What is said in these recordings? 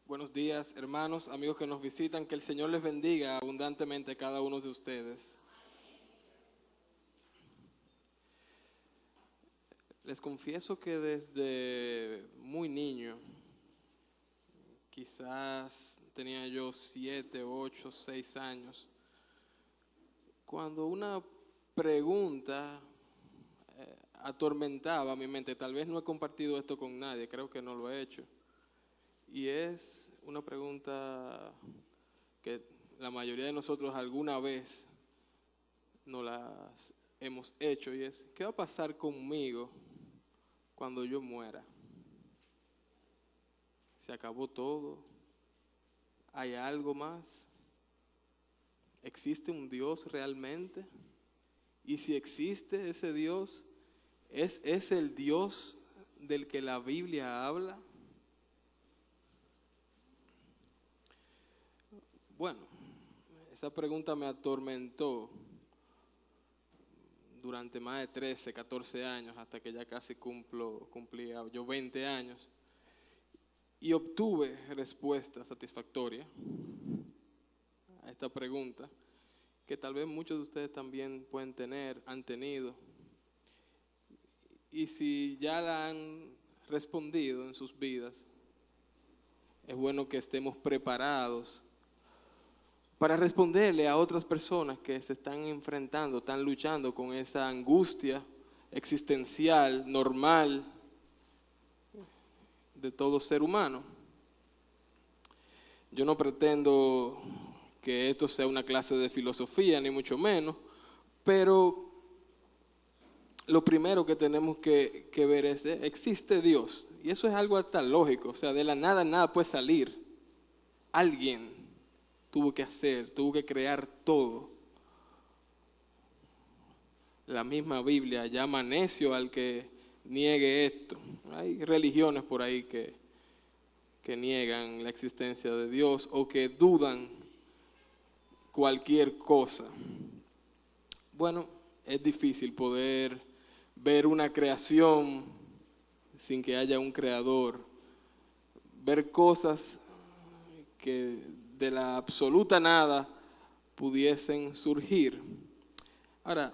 Buenos días, hermanos, amigos que nos visitan. Que el Señor les bendiga abundantemente a cada uno de ustedes. Les confieso que desde muy niño, quizás tenía yo 7, 8, 6 años, cuando una pregunta atormentaba mi mente, tal vez no he compartido esto con nadie, creo que no lo he hecho, y es una pregunta que la mayoría de nosotros alguna vez nos las hemos hecho, y es: ¿qué va a pasar conmigo cuando yo muera? ¿Se acabó todo? ¿Hay algo más? ¿Existe un Dios realmente? Y si existe ese Dios, ¿es el Dios del que la Biblia habla? Bueno, esa pregunta me atormentó durante más de 13, 14 años, hasta que ya casi cumplía yo 20 años. Y obtuve respuesta satisfactoria a esta pregunta, que tal vez muchos de ustedes también pueden tener, han tenido. Y si ya la han respondido en sus vidas, es bueno que estemos preparados para responderle a otras personas que se están enfrentando, están luchando con esa angustia existencial, normal, de todo ser humano. Yo no pretendo que esto sea una clase de filosofía, ni mucho menos, pero lo primero que tenemos que ver es: ¿existe Dios? Y eso es algo hasta lógico, o sea, de la nada puede salir. Alguien tuvo que crear todo. La misma Biblia llama necio al que niegue esto. Hay religiones por ahí que niegan la existencia de Dios o que dudan cualquier cosa. Bueno, es difícil poder ver una creación sin que haya un creador, ver cosas que de la absoluta nada pudiesen surgir. Ahora,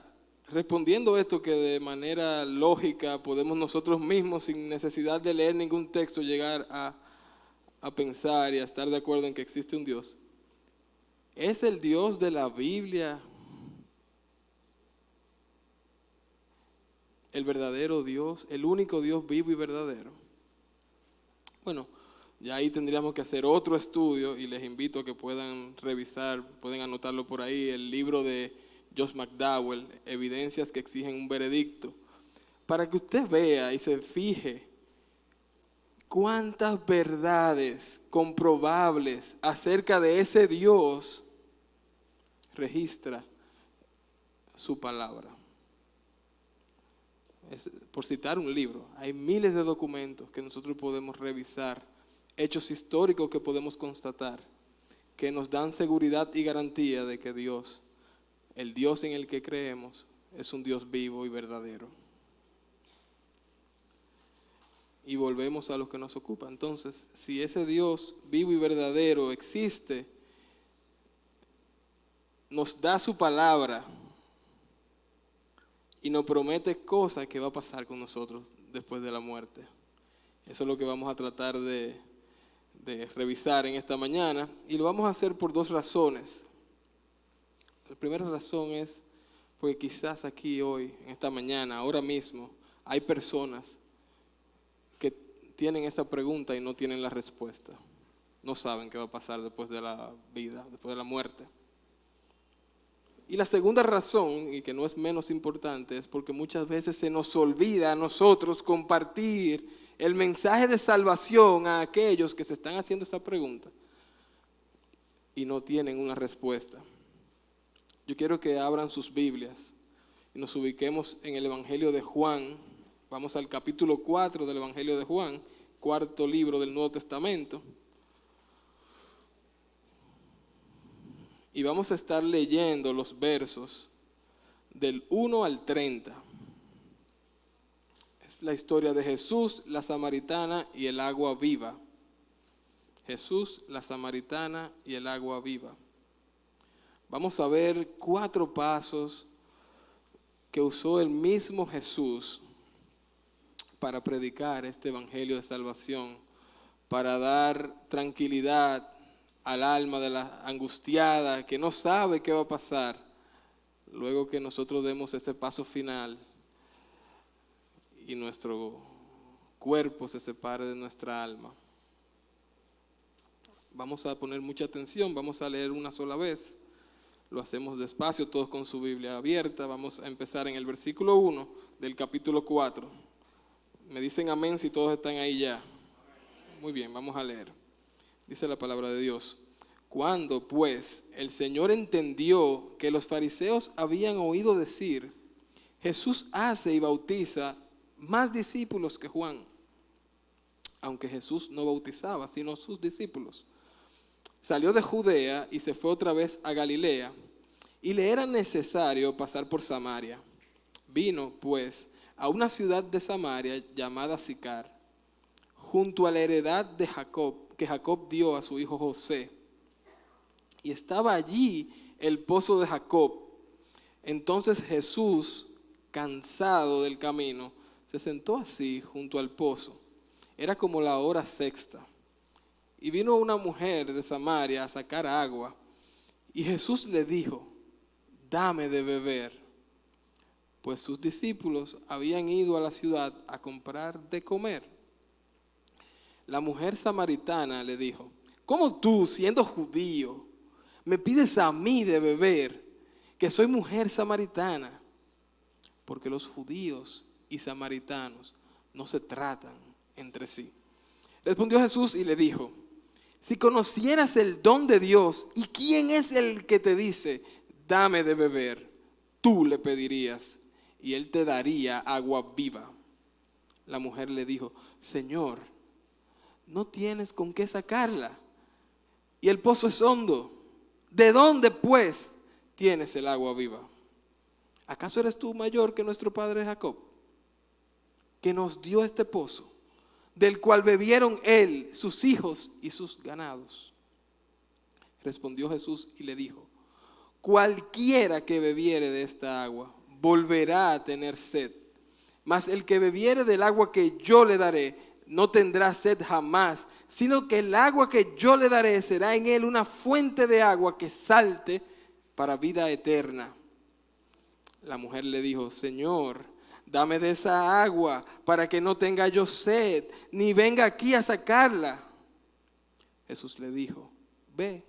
respondiendo esto, que de manera lógica podemos nosotros mismos, sin necesidad de leer ningún texto, llegar a pensar y a estar de acuerdo en que existe un Dios. ¿Es el Dios de la Biblia el verdadero Dios, el único Dios vivo y verdadero? Bueno, ya ahí tendríamos que hacer otro estudio, y les invito a que puedan revisar, pueden anotarlo por ahí, el libro de Josh McDowell, Evidencias que exigen un veredicto, para que usted vea y se fije cuántas verdades comprobables acerca de ese Dios registra su palabra. Por citar un libro, hay miles de documentos que nosotros podemos revisar, hechos históricos que podemos constatar, que nos dan seguridad y garantía de que Dios, el Dios en el que creemos, es un Dios vivo y verdadero. Y volvemos a lo que nos ocupa. Entonces, si ese Dios vivo y verdadero existe, nos da su palabra y nos promete cosas que va a pasar con nosotros después de la muerte. Eso es lo que vamos a tratar de revisar en esta mañana, y lo vamos a hacer por dos razones. La primera razón es porque quizás aquí hoy, en esta mañana, ahora mismo, hay personas que tienen esta pregunta y no tienen la respuesta. No saben qué va a pasar después de la vida, después de la muerte. Y la segunda razón, y que no es menos importante, es porque muchas veces se nos olvida a nosotros compartir el mensaje de salvación a aquellos que se están haciendo esta pregunta y no tienen una respuesta. Yo quiero que abran sus Biblias y nos ubiquemos en el Evangelio de Juan. Vamos al capítulo 4 del Evangelio de Juan, cuarto libro del Nuevo Testamento. Y vamos a estar leyendo los versos del 1 al 30. Es la historia de Jesús, la samaritana y el agua viva. Jesús, la samaritana y el agua viva. Vamos a ver 4 pasos que usó el mismo Jesús para predicar este evangelio de salvación, para dar tranquilidad al alma de la angustiada que no sabe qué va a pasar luego que nosotros demos ese paso final y nuestro cuerpo se separe de nuestra alma. Vamos a poner mucha atención, vamos a leer una sola vez. Lo hacemos despacio, todos con su Biblia abierta. Vamos a empezar en el versículo 1 del capítulo 4. Me dicen amén si todos están ahí ya. Muy bien, vamos a leer. Dice la palabra de Dios. Cuando, pues, el Señor entendió que los fariseos habían oído decir, Jesús hace y bautiza más discípulos que Juan, aunque Jesús no bautizaba, sino sus discípulos. Salió de Judea y se fue otra vez a Galilea, y le era necesario pasar por Samaria. Vino, pues, a una ciudad de Samaria llamada Sicar, junto a la heredad de Jacob, que Jacob dio a su hijo José. Y estaba allí el pozo de Jacob. Entonces Jesús, cansado del camino, se sentó así junto al pozo. Era como la hora sexta. Y vino una mujer de Samaria a sacar agua. Y Jesús le dijo, dame de beber. Pues sus discípulos habían ido a la ciudad a comprar de comer. La mujer samaritana le dijo, ¿cómo tú, siendo judío, me pides a mí de beber, que soy mujer samaritana? Porque los judíos y samaritanos no se tratan entre sí. Respondió Jesús y le dijo, si conocieras el don de Dios y quién es el que te dice, dame de beber, tú le pedirías y él te daría agua viva. La mujer le dijo, Señor, no tienes con qué sacarla y el pozo es hondo. ¿De dónde, pues, tienes el agua viva? ¿Acaso eres tú mayor que nuestro padre Jacob, que nos dio este pozo, del cual bebieron él, sus hijos y sus ganados? Respondió Jesús y le dijo, cualquiera que bebiere de esta agua volverá a tener sed, mas el que bebiere del agua que yo le daré no tendrá sed jamás, sino que el agua que yo le daré será en él una fuente de agua que salte para vida eterna. La mujer le dijo, Señor, dame de esa agua para que no tenga yo sed, ni venga aquí a sacarla. Jesús le dijo, ve,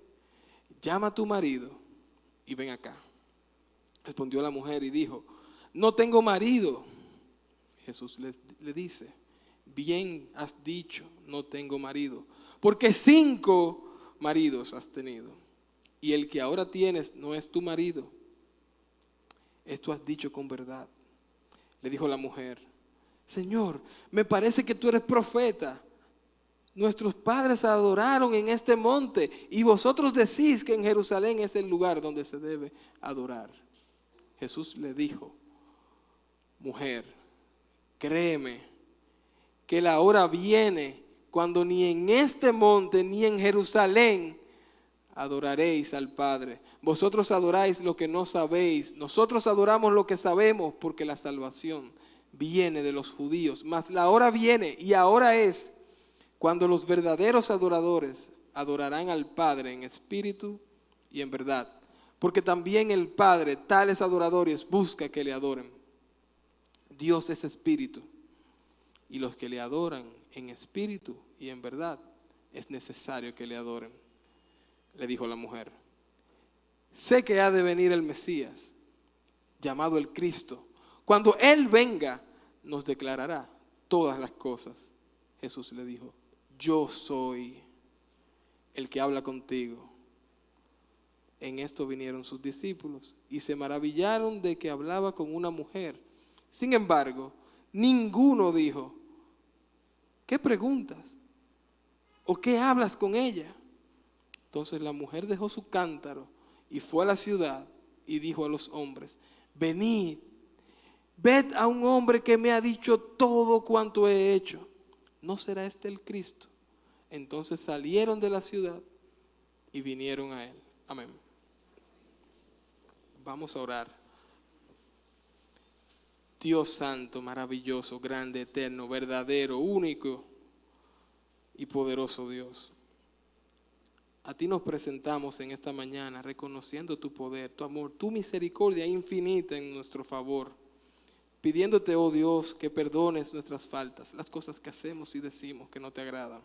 llama a tu marido y ven acá. Respondió la mujer y dijo, no tengo marido. Jesús le dice, bien has dicho, no tengo marido, porque 5 maridos has tenido, y el que ahora tienes no es tu marido. Esto has dicho con verdad. Le dijo la mujer, Señor, me parece que tú eres profeta. Nuestros padres adoraron en este monte, y vosotros decís que en Jerusalén es el lugar donde se debe adorar. Jesús le dijo, mujer, créeme, que la hora viene cuando ni en este monte ni en Jerusalén adoraréis al Padre. Vosotros adoráis lo que no sabéis, nosotros adoramos lo que sabemos, porque la salvación viene de los judíos. Mas la hora viene y ahora es cuando los verdaderos adoradores adorarán al Padre en espíritu y en verdad, porque también el Padre tales adoradores busca que le adoren. Dios es espíritu, y los que le adoran en espíritu y en verdad es necesario que le adoren. Le dijo la mujer, sé que ha de venir el Mesías, llamado el Cristo. Cuando Él venga, nos declarará todas las cosas. Jesús le dijo, yo soy el que habla contigo. En esto vinieron sus discípulos y se maravillaron de que hablaba con una mujer. Sin embargo, ninguno dijo, ¿qué preguntas? ¿O qué hablas con ella? Entonces la mujer dejó su cántaro y fue a la ciudad y dijo a los hombres, venid, ved a un hombre que me ha dicho todo cuanto he hecho. ¿No será este el Cristo? Entonces salieron de la ciudad y vinieron a él. Amén. Vamos a orar. Dios santo, maravilloso, grande, eterno, verdadero, único y poderoso Dios. A ti nos presentamos en esta mañana reconociendo tu poder, tu amor, tu misericordia infinita en nuestro favor. Pidiéndote, oh Dios, que perdones nuestras faltas, las cosas que hacemos y decimos que no te agradan.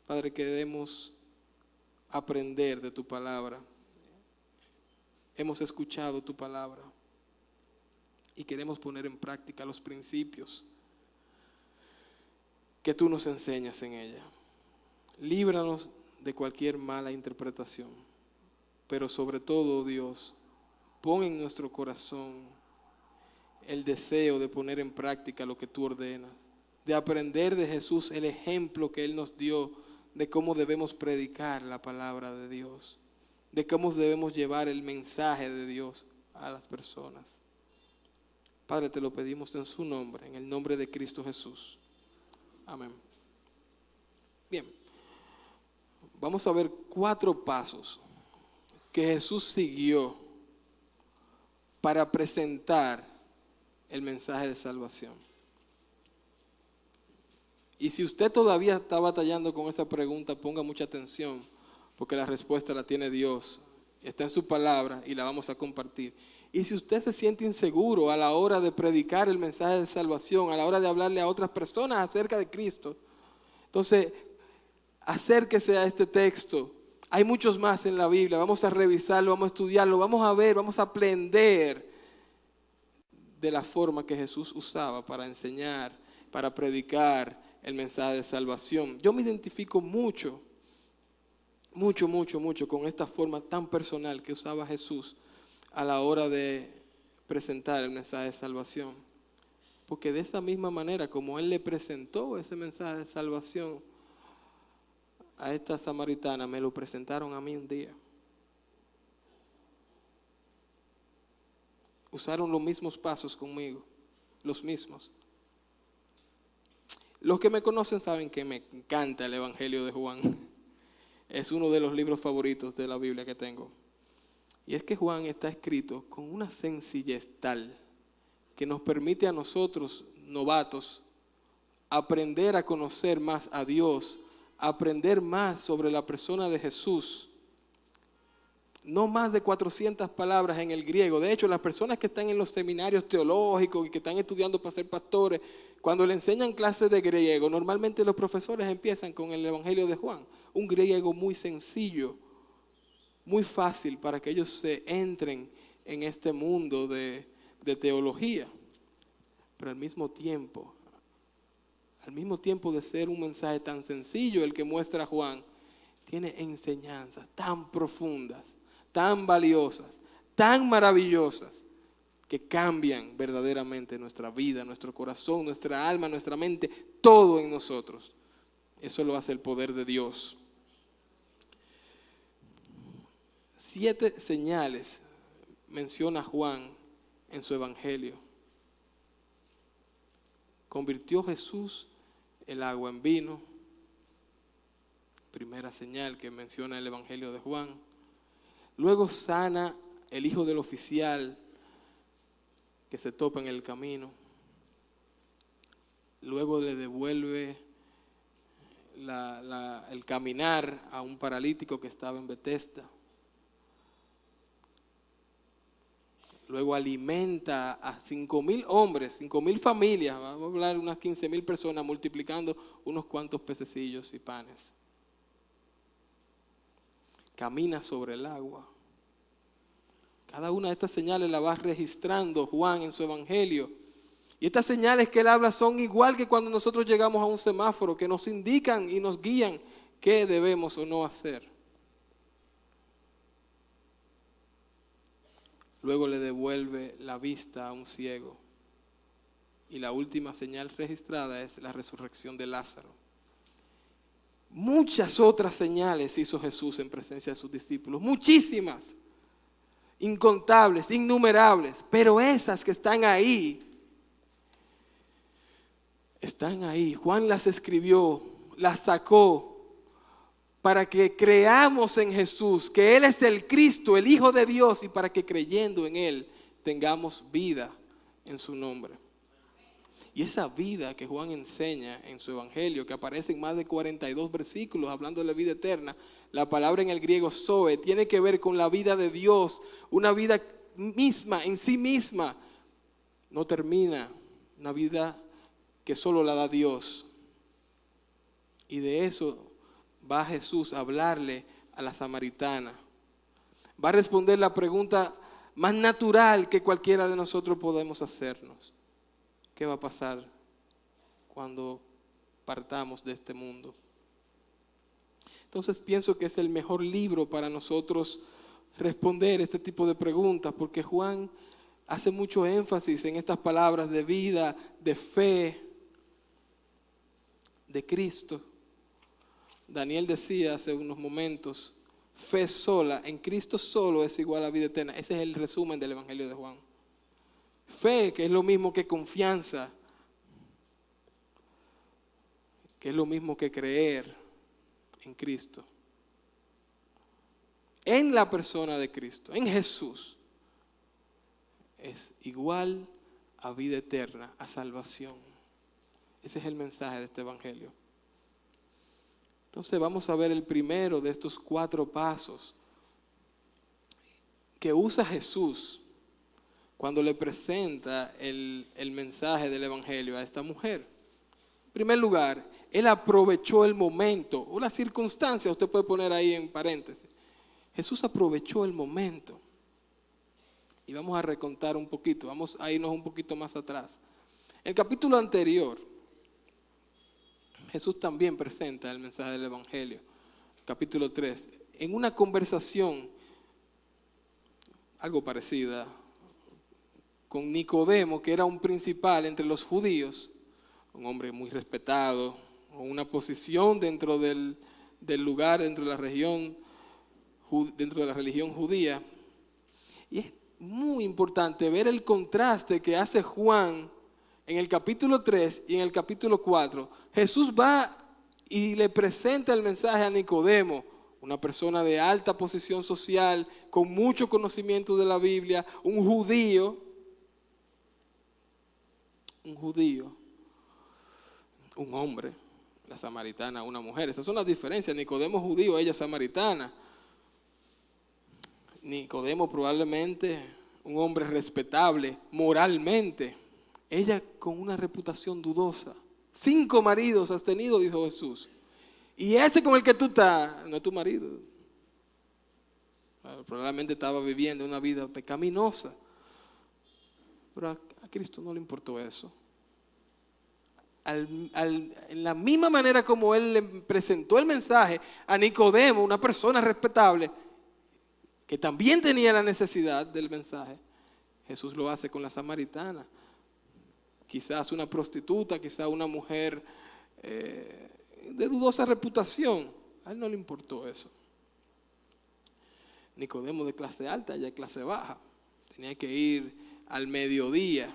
Padre, queremos aprender de tu palabra. Hemos escuchado tu palabra y queremos poner en práctica los principios que tú nos enseñas en ella. Líbranos de cualquier mala interpretación, pero sobre todo, Dios, pon en nuestro corazón el deseo de poner en práctica lo que tú ordenas, de aprender de Jesús el ejemplo que Él nos dio de cómo debemos predicar la palabra de Dios, de cómo debemos llevar el mensaje de Dios a las personas. Padre, te lo pedimos en su nombre, en el nombre de Cristo Jesús. Amén. Bien, vamos a ver 4 pasos que Jesús siguió para presentar el mensaje de salvación. Y si usted todavía está batallando con esa pregunta, ponga mucha atención, porque la respuesta la tiene Dios. Está en su palabra y la vamos a compartir. Y si usted se siente inseguro a la hora de predicar el mensaje de salvación, a la hora de hablarle a otras personas acerca de Cristo, entonces acérquese a este texto. Hay muchos más en la Biblia. Vamos a revisarlo, vamos a estudiarlo, vamos a ver, vamos a aprender de la forma que Jesús usaba para enseñar, para predicar el mensaje de salvación. Yo me identifico mucho con esta forma tan personal que usaba Jesús a la hora de presentar el mensaje de salvación. Porque de esa misma manera como Él le presentó ese mensaje de salvación a esta samaritana, me lo presentaron a mí un día. Usaron los mismos pasos conmigo, los mismos. Los que me conocen saben que me encanta el Evangelio de Juan. Es uno de los libros favoritos de la Biblia que tengo. Y es que Juan está escrito con una sencillez tal que nos permite a nosotros, novatos, aprender a conocer más a Dios, aprender más sobre la persona de Jesús. No más de 400 palabras en el griego. De hecho, las personas que están en los seminarios teológicos y que están estudiando para ser pastores, cuando le enseñan clases de griego, normalmente los profesores empiezan con el Evangelio de Juan. Un griego muy sencillo, muy fácil para que ellos se entren en este mundo de teología. Pero al mismo tiempo de ser un mensaje tan sencillo el que muestra Juan, tiene enseñanzas tan profundas, tan valiosas, tan maravillosas, que cambian verdaderamente nuestra vida, nuestro corazón, nuestra alma, nuestra mente, todo en nosotros. Eso lo hace el poder de Dios. 7 señales menciona Juan en su evangelio. Convirtió Jesús el agua en vino. Primera señal que menciona el evangelio de Juan. Luego sana el hijo del oficial que se topa en el camino. Luego le devuelve el caminar a un paralítico que estaba en Betesda. Luego alimenta a 5,000 hombres, 5,000 familias, vamos a hablar de unas 15,000 personas, multiplicando unos cuantos pececillos y panes. Camina sobre el agua. Cada una de estas señales la va registrando Juan en su evangelio. Y estas señales que él habla son igual que cuando nosotros llegamos a un semáforo, que nos indican y nos guían qué debemos o no hacer. Luego le devuelve la vista a un ciego. Y la última señal registrada es la resurrección de Lázaro. Muchas otras señales hizo Jesús en presencia de sus discípulos, muchísimas, incontables, innumerables, pero esas que están ahí. Juan las escribió, la sacó para que creamos en Jesús, que Él es el Cristo, el Hijo de Dios, y para que creyendo en Él tengamos vida en su nombre. Y esa vida que Juan enseña en su evangelio, que aparece en más de 42 versículos hablando de la vida eterna, la palabra en el griego zoe, tiene que ver con la vida de Dios, una vida misma, en sí misma, no termina, una vida que solo la da Dios. Y de eso va Jesús a hablarle a la samaritana. Va a responder la pregunta más natural que cualquiera de nosotros podemos hacernos. ¿Qué va a pasar cuando partamos de este mundo? Entonces pienso que es el mejor libro para nosotros responder este tipo de preguntas, porque Juan hace mucho énfasis en estas palabras de vida, de fe, de Cristo. Daniel decía hace unos momentos, fe sola, en Cristo solo es igual a vida eterna. Ese es el resumen del Evangelio de Juan. Fe, que es lo mismo que confianza, que es lo mismo que creer en Cristo, en la persona de Cristo, en Jesús, es igual a vida eterna, a salvación. Ese es el mensaje de este Evangelio. Entonces vamos a ver el primero de estos 4 pasos que usa Jesús cuando le presenta el mensaje del Evangelio a esta mujer. En primer lugar, Él aprovechó el momento o la circunstancia, usted puede poner ahí en paréntesis. Jesús aprovechó el momento. Y vamos a recontar un poquito, vamos a irnos un poquito más atrás. En el capítulo anterior, Jesús también presenta el mensaje del Evangelio, capítulo 3, en una conversación algo parecida con Nicodemo, que era un principal entre los judíos, un hombre muy respetado, con una posición dentro del lugar, dentro de la religión judía. Y es muy importante ver el contraste que hace Juan en el capítulo 3 y en el capítulo 4. Jesús va y le presenta el mensaje a Nicodemo, una persona de alta posición social, con mucho conocimiento de la Biblia, un judío, un hombre, la samaritana, una mujer. Esas son las diferencias. Nicodemo judío, ella samaritana. Nicodemo probablemente un hombre respetable moralmente, ella con una reputación dudosa. 5 maridos has tenido, dijo Jesús, y ese con el que tú estás no es tu marido. Probablemente estaba viviendo una vida pecaminosa, pero a Cristo no le importó eso. En la misma manera como Él le presentó el mensaje a Nicodemo, una persona respetable, que también tenía la necesidad del mensaje, Jesús lo hace con la samaritana. Quizás una prostituta, quizás una mujer de dudosa reputación. A Él no le importó eso. Nicodemo de clase alta, ella de clase baja. Tenía que ir al mediodía.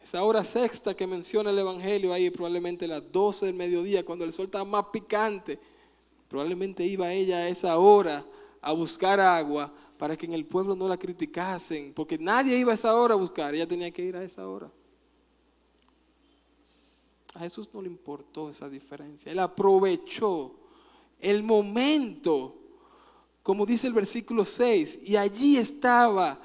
Esa hora sexta que menciona el Evangelio, ahí probablemente las 12 del mediodía, cuando el sol estaba más picante, probablemente iba ella a esa hora a buscar agua para que en el pueblo no la criticasen, porque nadie iba a esa hora a buscar, ella tenía que ir a esa hora. A Jesús no le importó esa diferencia, Él aprovechó el momento, como dice el versículo 6, y allí estaba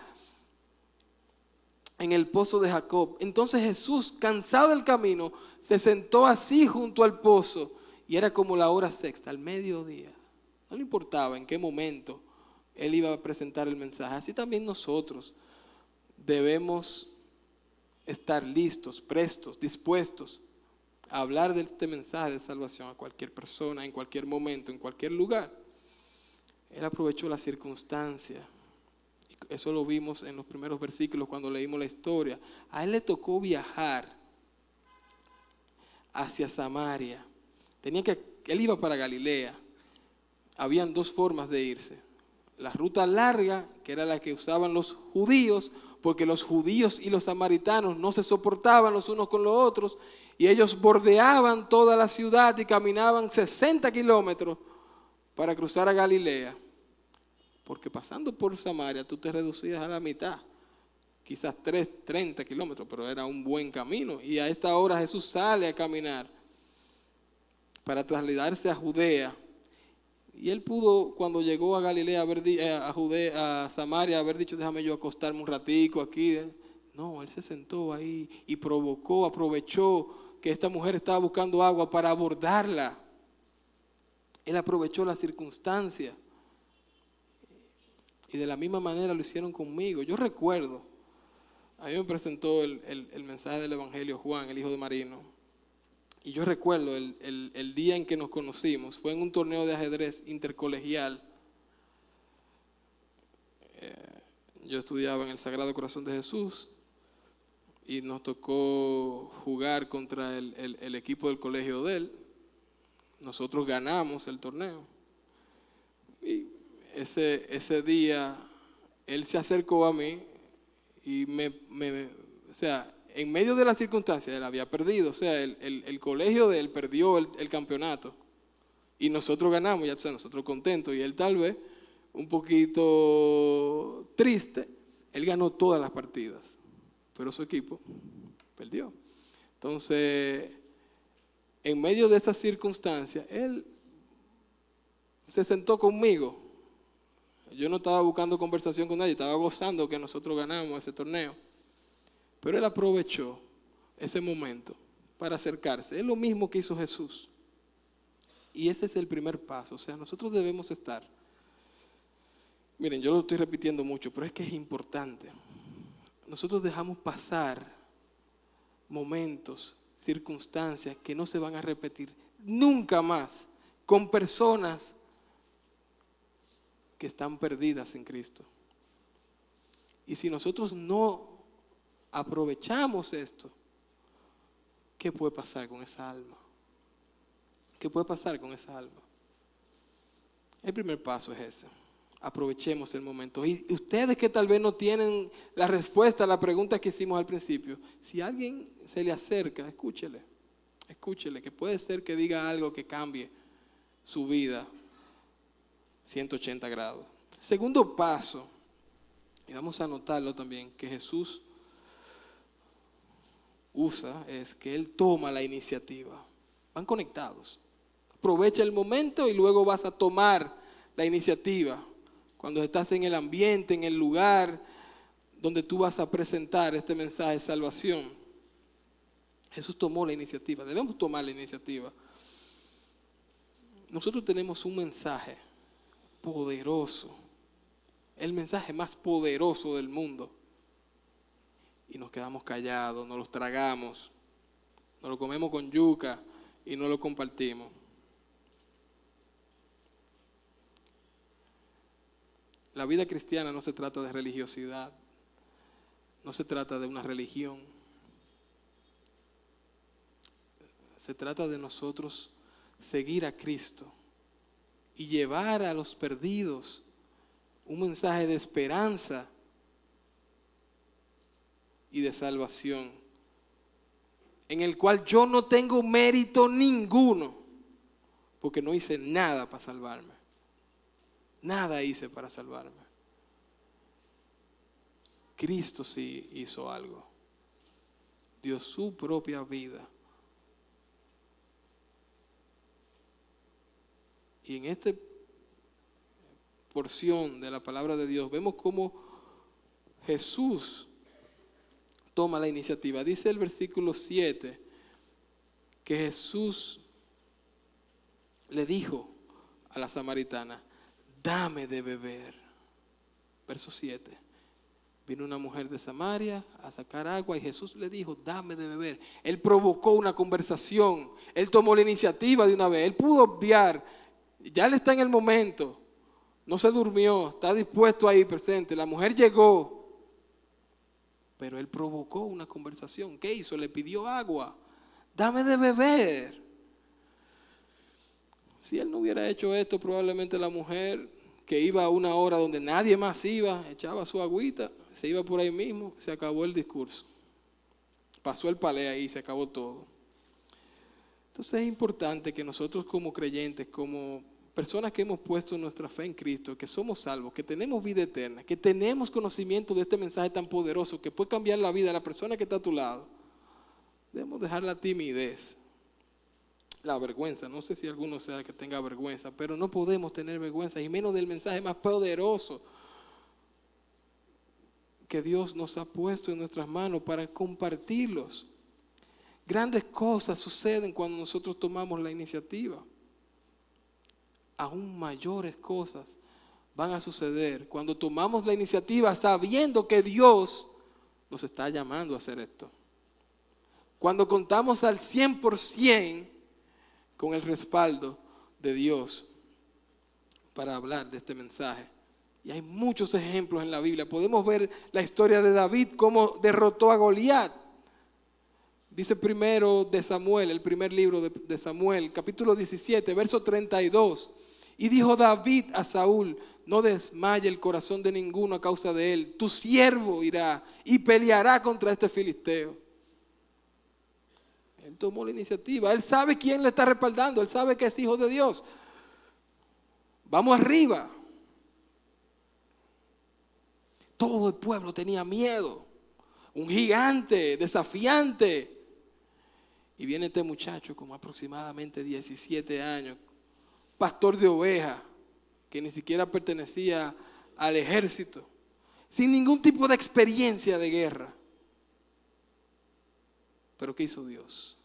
en el pozo de Jacob. Entonces Jesús, cansado del camino, se sentó así junto al pozo, y era como la hora sexta, al mediodía. No le importaba en qué momento Él iba a presentar el mensaje. Así también nosotros debemos estar listos, prestos, dispuestos a hablar de este mensaje de salvación a cualquier persona, en cualquier momento, en cualquier lugar. Él aprovechó la circunstancia. Eso lo vimos en los primeros versículos cuando leímos la historia. A Él le tocó viajar hacia Samaria. Él iba para Galilea. Habían 2 formas de irse. La ruta larga, que era la que usaban los judíos, porque los judíos y los samaritanos no se soportaban los unos con los otros, Y ellos bordeaban toda la ciudad y caminaban 60 kilómetros para cruzar a Galilea. Porque pasando por Samaria tú te reducías a la mitad. Quizás 30 kilómetros, pero era un buen camino. Y a esta hora Jesús sale a caminar para trasladarse a Judea. Y él pudo, cuando llegó a Galilea, a Samaria, haber dicho, déjame yo acostarme un ratico aquí. No, él se sentó ahí y aprovechó que esta mujer estaba buscando agua para abordarla. Él aprovechó la circunstancia. Y de la misma manera lo hicieron conmigo. Yo recuerdo, a mí me presentó el mensaje del Evangelio Juan, el hijo de Marino. Y yo recuerdo el día en que nos conocimos, fue en un torneo de ajedrez intercolegial. Yo estudiaba en el Sagrado Corazón de Jesús y nos tocó jugar contra el equipo del colegio de él. Nosotros ganamos el torneo. Y ese día él se acercó a mí y o sea, en medio de las circunstancias él había perdido, o sea, el colegio de él perdió el campeonato y nosotros ganamos, ya o sea, nosotros contentos, y él tal vez un poquito triste. Él ganó todas las partidas, pero su equipo perdió. Entonces, en medio de esas circunstancias, él se sentó conmigo. Yo no estaba buscando conversación con nadie, estaba gozando que nosotros ganamos ese torneo. Pero él aprovechó ese momento para acercarse. Es lo mismo que hizo Jesús. Y ese es el primer paso. O sea, nosotros debemos estar. Miren, yo lo estoy repitiendo mucho, pero es que es importante. Nosotros dejamos pasar momentos, circunstancias que no se van a repetir nunca más con personas que están perdidas en Cristo. Y si nosotros no aprovechamos esto, ¿qué puede pasar con esa alma? ¿Qué puede pasar con esa alma? El primer paso es ese. Aprovechemos el momento. Y ustedes que tal vez no tienen la respuesta a la pregunta que hicimos al principio, si alguien se le acerca, escúchele, que puede ser que diga algo que cambie su vida 180 grados. Segundo paso, y vamos a anotarlo también, que Jesús usa, es que Él toma la iniciativa. Van conectados. Aprovecha el momento y luego vas a tomar la iniciativa. Cuando estás en el ambiente, en el lugar donde tú vas a presentar este mensaje de salvación. Jesús tomó la iniciativa. Debemos tomar la iniciativa. Nosotros tenemos un mensaje poderoso. El mensaje más poderoso del mundo. Y nos quedamos callados, nos los tragamos, nos lo comemos con yuca y no lo compartimos. La vida cristiana no se trata de religiosidad, no se trata de una religión. Se trata de nosotros seguir a Cristo y llevar a los perdidos un mensaje de esperanza y de salvación, en el cual yo no tengo mérito ninguno, porque no hice nada para salvarme. Nada hice para salvarme. Cristo sí hizo algo. Dio su propia vida. Y en esta porción de la palabra de Dios vemos cómo Jesús toma la iniciativa. Dice el versículo 7 que Jesús le dijo a la samaritana, dame de beber. Verso 7. Vino una mujer de Samaria a sacar agua y Jesús le dijo, dame de beber. Él provocó una conversación. Él tomó la iniciativa de una vez. Él pudo obviar. Ya él está en el momento. No se durmió. Está dispuesto ahí presente. La mujer llegó. Pero él provocó una conversación. ¿Qué hizo? Le pidió agua. Dame de beber. Si él no hubiera hecho esto, probablemente la mujer que iba a una hora donde nadie más iba, echaba su agüita, se iba por ahí mismo, se acabó el discurso. Pasó el palé ahí, se acabó todo. Entonces es importante que nosotros como creyentes, como personas que hemos puesto nuestra fe en Cristo, que somos salvos, que tenemos vida eterna, que tenemos conocimiento de este mensaje tan poderoso que puede cambiar la vida de la persona que está a tu lado, debemos dejar la timidez, la vergüenza. No sé si alguno sea que tenga vergüenza, pero no podemos tener vergüenza, y menos del mensaje más poderoso que Dios nos ha puesto en nuestras manos para compartirlos. Grandes cosas suceden cuando nosotros tomamos la iniciativa. Aún mayores cosas van a suceder cuando tomamos la iniciativa sabiendo que Dios nos está llamando a hacer esto. Cuando contamos al 100% con el respaldo de Dios para hablar de este mensaje. Y hay muchos ejemplos en la Biblia. Podemos ver la historia de David, cómo derrotó a Goliat. Dice primero de Samuel, el primer libro de Samuel, capítulo 17, verso 32. Y dijo David a Saúl: no desmaye el corazón de ninguno a causa de él. Tu siervo irá y peleará contra este filisteo. Él tomó la iniciativa. Él sabe quién le está respaldando. Él sabe que es hijo de Dios. Vamos arriba. Todo el pueblo tenía miedo. Un gigante desafiante. Y viene este muchacho como aproximadamente 17 años, pastor de ovejas, que ni siquiera pertenecía al ejército, sin ningún tipo de experiencia de guerra. Pero ¿qué hizo Dios?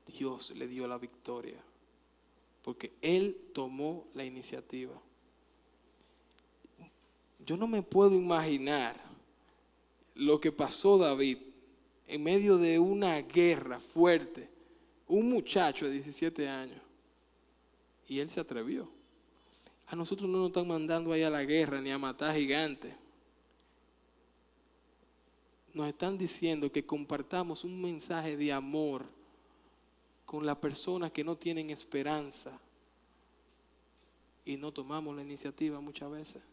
Dios le dio la victoria, porque Él tomó la iniciativa. Yo no me puedo imaginar lo que pasó David en medio de una guerra fuerte, un muchacho de 17 años, y él se atrevió. A nosotros no nos están mandando ahí a la guerra ni a matar gigantes. Nos están diciendo que compartamos un mensaje de amor con las personas que no tienen esperanza, y no tomamos la iniciativa muchas veces.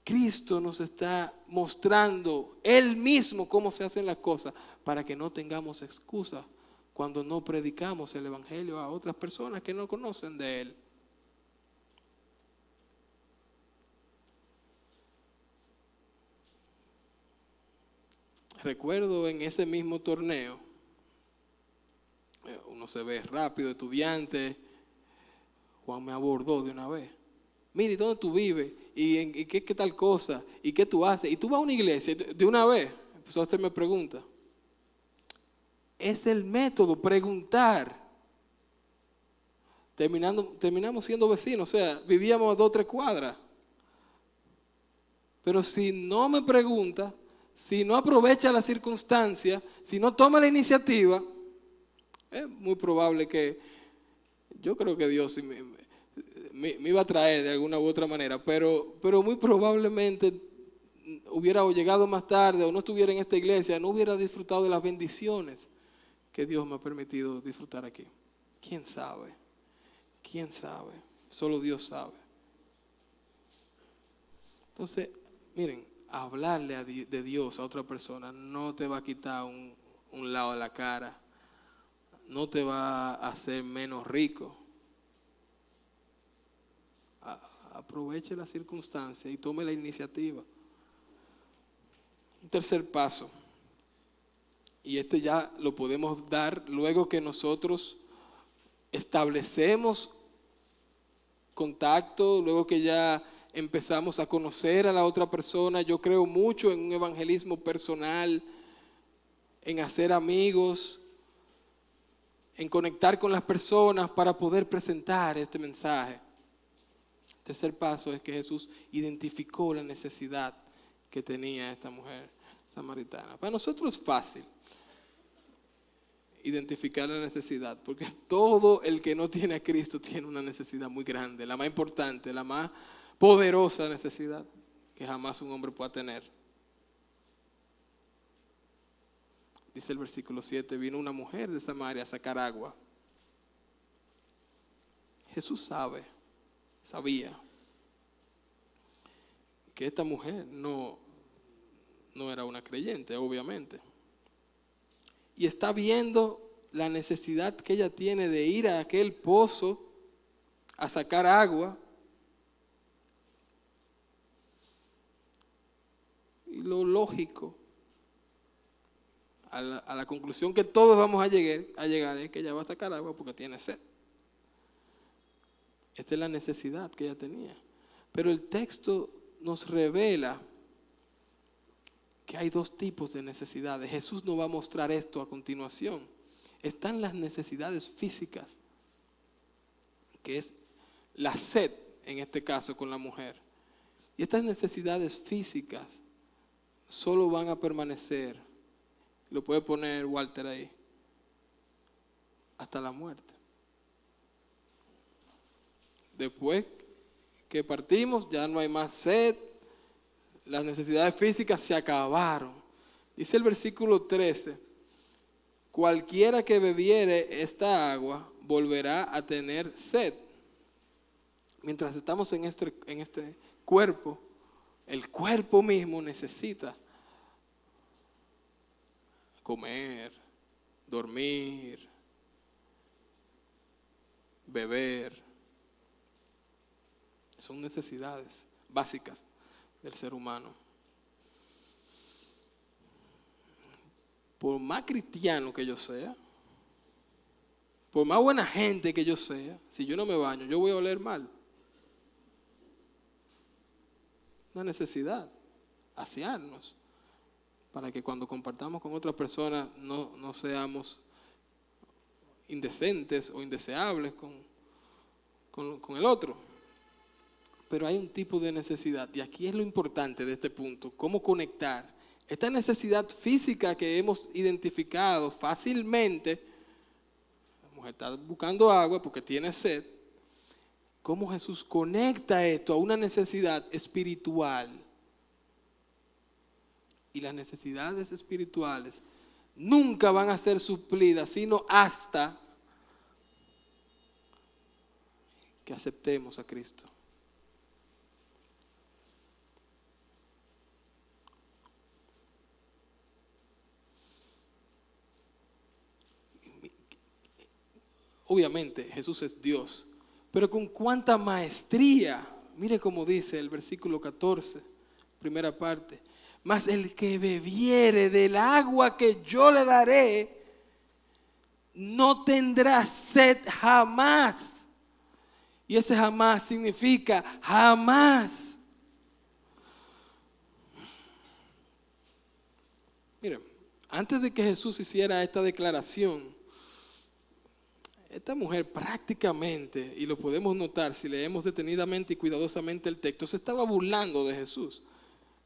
Cristo nos está mostrando Él mismo cómo se hacen las cosas para que no tengamos excusas cuando no predicamos el Evangelio a otras personas que no conocen de Él. Recuerdo en ese mismo torneo, uno se ve rápido, estudiante. Juan me abordó de una vez. Mire, ¿dónde tú vives? ¿Y qué tal cosa? ¿Y qué tú haces? Y tú vas a una iglesia, de una vez empezó a hacerme preguntas. Es el método, preguntar. Terminamos siendo vecinos, o sea, vivíamos a 2 o 3 cuadras. Pero si no me pregunta, si no aprovecha la circunstancia, si no toma la iniciativa, es muy probable que, yo creo que Dios me iba a traer de alguna u otra manera, pero muy probablemente hubiera llegado más tarde o no estuviera en esta iglesia, no hubiera disfrutado de las bendiciones que Dios me ha permitido disfrutar aquí. ¿Quién sabe? ¿Quién sabe? Solo Dios sabe. Entonces, miren, hablarle de Dios a otra persona no te va a quitar un lado de la cara, no te va a hacer menos rico. Aproveche la circunstancia y tome la iniciativa. Un tercer paso, y este ya lo podemos dar luego que nosotros establecemos contacto, luego que ya empezamos a conocer a la otra persona. Yo creo mucho en un evangelismo personal, en hacer amigos, en conectar con las personas para poder presentar este mensaje. El tercer paso es que Jesús identificó la necesidad que tenía esta mujer samaritana. Para nosotros es fácil identificar la necesidad, porque todo el que no tiene a Cristo tiene una necesidad muy grande, la más importante, la más poderosa necesidad que jamás un hombre pueda tener. Dice el versículo 7, vino una mujer de Samaria a sacar agua. Jesús sabía que esta mujer no era una creyente, obviamente. y está viendo la necesidad que ella tiene de ir a aquel pozo a sacar agua. Y lo lógico, a la conclusión que todos vamos a llegar es que ella va a sacar agua porque tiene sed. Esta es la necesidad que ella tenía. Pero el texto nos revela que hay dos tipos de necesidades. Jesús nos va a mostrar esto a continuación. Están las necesidades físicas, que es la sed, en este caso con la mujer. Y estas necesidades físicas solo van a permanecer, lo puede poner Walter ahí, hasta la muerte. Después que partimos, ya no hay más sed, las necesidades físicas se acabaron. Dice el versículo 13, cualquiera que bebiere esta agua volverá a tener sed. Mientras estamos en este cuerpo, el cuerpo mismo necesita comer, dormir, beber. Son necesidades básicas del ser humano. Por más cristiano que yo sea, por más buena gente que yo sea, si yo no me baño, yo voy a oler mal. Una necesidad, asearnos, para que cuando compartamos con otras personas no seamos indecentes o indeseables con el otro. Pero hay un tipo de necesidad, y aquí es lo importante de este punto, cómo conectar esta necesidad física que hemos identificado fácilmente. La mujer está buscando agua porque tiene sed. Cómo Jesús conecta esto a una necesidad espiritual. Y las necesidades espirituales nunca van a ser suplidas, sino hasta que aceptemos a Cristo. Obviamente Jesús es Dios, pero con cuánta maestría. Mire cómo dice el versículo 14, primera parte. Mas el que bebiere del agua que yo le daré, no tendrá sed jamás. Y ese jamás significa jamás. Mire, antes de que Jesús hiciera esta declaración, esta mujer prácticamente, y lo podemos notar si leemos detenidamente y cuidadosamente el texto, se estaba burlando de Jesús.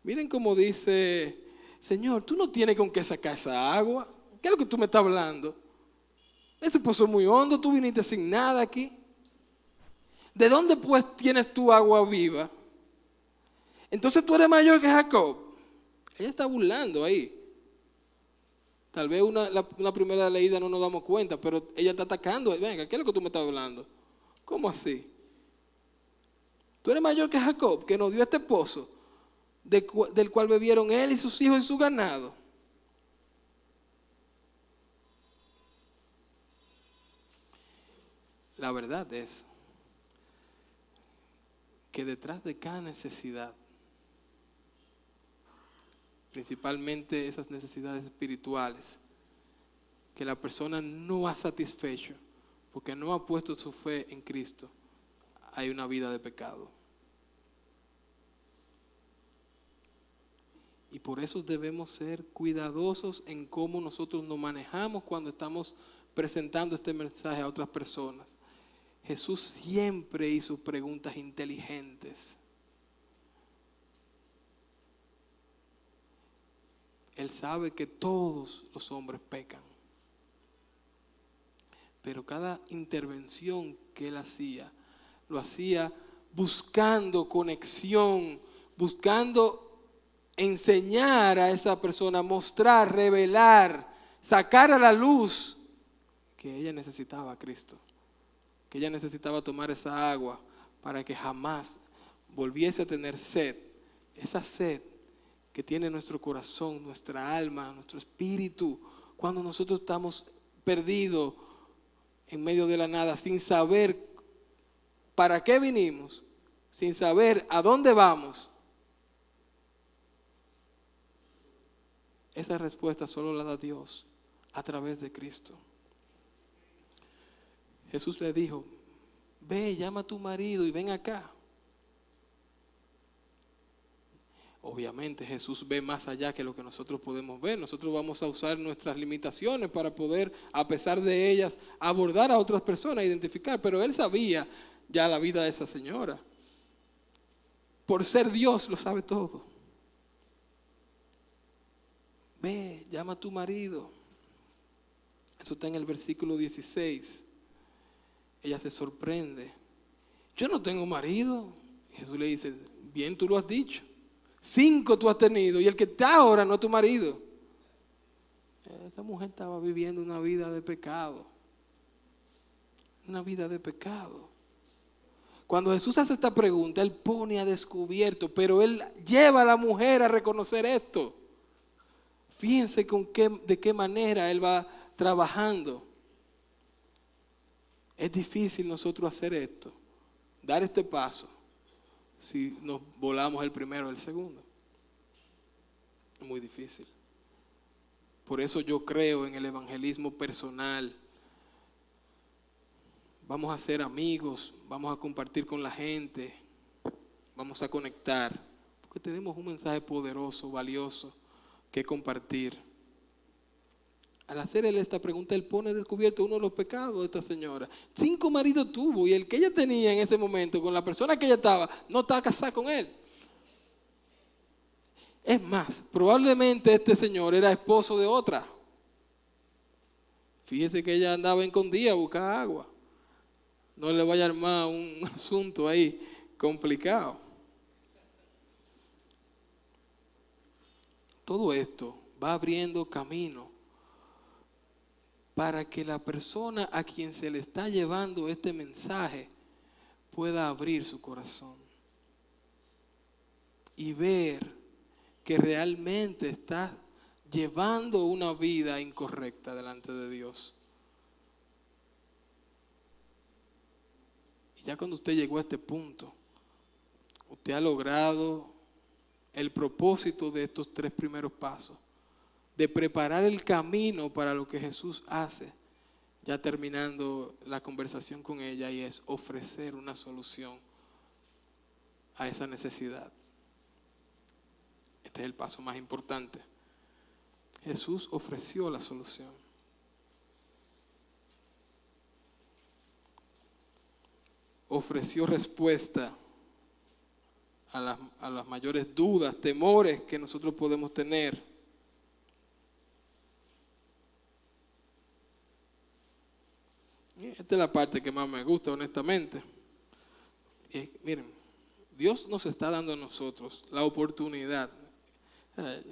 Miren cómo dice, Señor, tú no tienes con qué sacar esa agua. ¿Qué es lo que tú me estás hablando? Ese pozo es muy hondo, tú viniste sin nada aquí. ¿De dónde pues tienes tu agua viva? Entonces tú eres mayor que Jacob. Ella está burlando ahí. Tal vez una primera leída no nos damos cuenta, pero ella está atacando. Venga, ¿qué es lo que tú me estás hablando? ¿Cómo así? Tú eres mayor que Jacob, que nos dio este pozo, del cual bebieron él y sus hijos y su ganado. La verdad es que detrás de cada necesidad, principalmente esas necesidades espirituales, que la persona no ha satisfecho porque no ha puesto su fe en Cristo, hay una vida de pecado. Y por eso debemos ser cuidadosos en cómo nosotros nos manejamos cuando estamos presentando este mensaje a otras personas. Jesús siempre hizo preguntas inteligentes. Él sabe que todos los hombres pecan. Pero cada intervención que él hacía, lo hacía buscando conexión, buscando enseñar a esa persona, mostrar, revelar, sacar a la luz que ella necesitaba a Cristo, que ella necesitaba tomar esa agua para que jamás volviese a tener sed, esa sed que tiene nuestro corazón, nuestra alma, nuestro espíritu, Cuando nosotros estamos perdidos en medio de la nada, sin saber para qué vinimos, sin saber a dónde vamos, esa respuesta solo la da Dios a través de Cristo. Jesús le dijo, ve, llama a tu marido y ven acá. Obviamente Jesús ve más allá que lo que nosotros podemos ver. Nosotros vamos a usar nuestras limitaciones para poder, a pesar de ellas, abordar a otras personas, identificar. Pero Él sabía ya la vida de esa señora. Por ser Dios lo sabe todo. Ve, llama a tu marido. Eso está en el versículo 16. Ella se sorprende. Yo no tengo marido. Jesús le dice, bien tú lo has dicho. 5 tú has tenido y el que está ahora no es tu marido. Esa mujer estaba viviendo una vida de pecado. Una vida de pecado. Cuando Jesús hace esta pregunta, Él pone a descubierto, pero Él lleva a la mujer a reconocer esto. Fíjense de qué manera Él va trabajando. Es difícil nosotros hacer esto, dar este paso, si nos volamos el primero o el segundo. Es muy difícil. Por eso yo creo en el evangelismo personal. Vamos a ser amigos, vamos a compartir con la gente, vamos a conectar, porque tenemos un mensaje poderoso, valioso, que compartir. Al hacer él esta pregunta, él pone descubierto uno de los pecados de esta señora. 5 maridos tuvo y el que ella tenía en ese momento, con la persona que ella estaba, no estaba casada con él. Es más, probablemente este señor era esposo de otra. Fíjese que ella andaba escondida a buscar agua. No le vaya a armar un asunto ahí complicado. Todo esto va abriendo camino para que la persona a quien se le está llevando este mensaje pueda abrir su corazón y ver que realmente está llevando una vida incorrecta delante de Dios. Y ya cuando usted llegó a este punto, usted ha logrado el propósito de estos 3 primeros pasos, de preparar el camino para lo que Jesús hace, ya terminando la conversación con ella, y es ofrecer una solución a esa necesidad. Este es el paso más importante. Jesús ofreció la solución. Ofreció respuesta a las mayores dudas, temores que nosotros podemos tener. Esta es la parte que más me gusta, honestamente. Miren, Dios nos está dando a nosotros la oportunidad.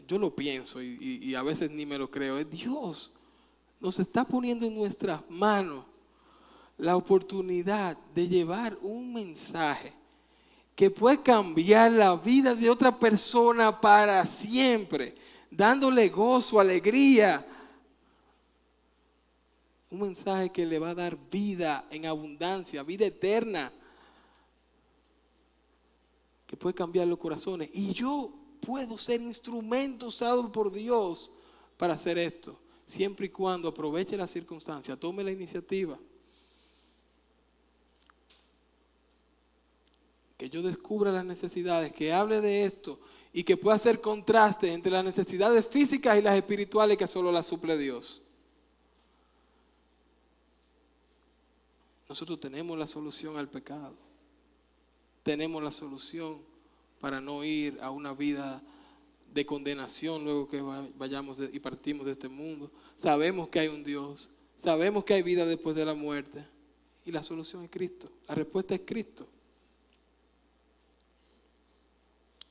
Yo lo pienso y a veces ni me lo creo. Dios nos está poniendo en nuestras manos la oportunidad de llevar un mensaje que puede cambiar la vida de otra persona para siempre, dándole gozo, alegría. Un mensaje que le va a dar vida en abundancia, vida eterna, que puede cambiar los corazones. Y yo puedo ser instrumento usado por Dios para hacer esto, siempre y cuando aproveche la circunstancia, tome la iniciativa. Que yo descubra las necesidades, que hable de esto y que pueda hacer contraste entre las necesidades físicas y las espirituales que solo las suple Dios. Nosotros tenemos la solución al pecado. Tenemos la solución para no ir a una vida de condenación luego que vayamos y partimos de este mundo. Sabemos que hay un Dios. Sabemos que hay vida después de la muerte. Y la solución es Cristo. La respuesta es Cristo.